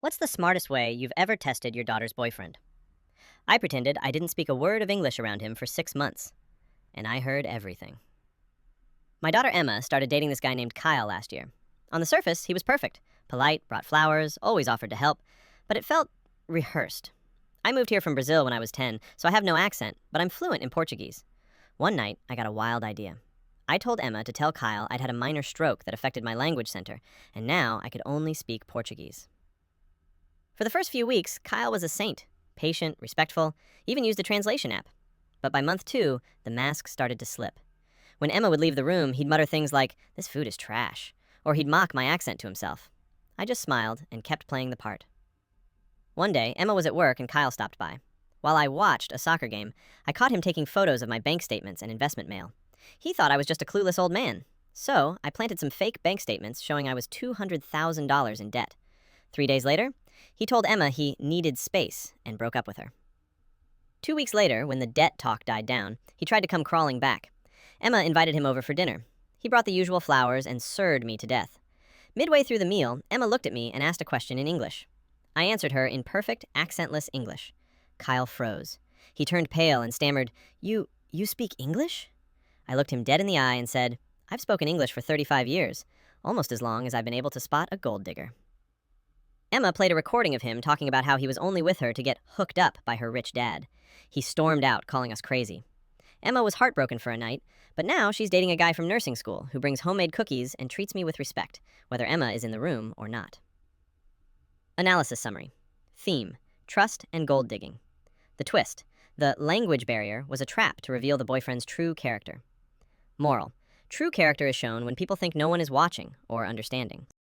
What's the smartest way you've ever tested your daughter's boyfriend? I pretended I didn't speak a word of English around him for 6 months, and I heard everything. My daughter Emma started dating this guy named Kyle last year. On the surface, he was perfect, polite, brought flowers, always offered to help, but it felt rehearsed. I moved here from Brazil when I was 10, so I have no accent, but I'm fluent in Portuguese. One night, I got a wild idea. I told Emma to tell Kyle I'd had a minor stroke that affected my language center, and now I could only speak Portuguese. For the first few weeks, Kyle was a saint, patient, respectful, even used a translation app. But by month 2, the mask started to slip. When Emma would leave the room, he'd mutter things like, "This food is trash," or he'd mock my accent to himself. I just smiled and kept playing the part. One day, Emma was at work and Kyle stopped by. While I watched a soccer game, I caught him taking photos of my bank statements and investment mail. He thought I was just a clueless old man. So, I planted some fake bank statements showing I was $200,000 in debt. 3 days later, he told Emma he needed space and broke up with her. 2 weeks later, when the debt talk died down, he tried to come crawling back. Emma invited him over for dinner. He brought the usual flowers and sirred me to death. Midway through the meal, Emma looked at me and asked a question in English. I answered her in perfect, accentless English. Kyle froze. He turned pale and stammered, You speak English?" I looked him dead in the eye and said, "I've spoken English for 35 years, almost as long as I've been able to spot a gold digger." Emma played a recording of him talking about how he was only with her to get hooked up by her rich dad. He stormed out, calling us crazy. Emma was heartbroken for a night, but now she's dating a guy from nursing school who brings homemade cookies and treats me with respect, whether Emma is in the room or not. Analysis summary. Theme: trust and gold digging. The twist: the language barrier was a trap to reveal the boyfriend's true character. Moral: true character is shown when people think no one is watching or understanding.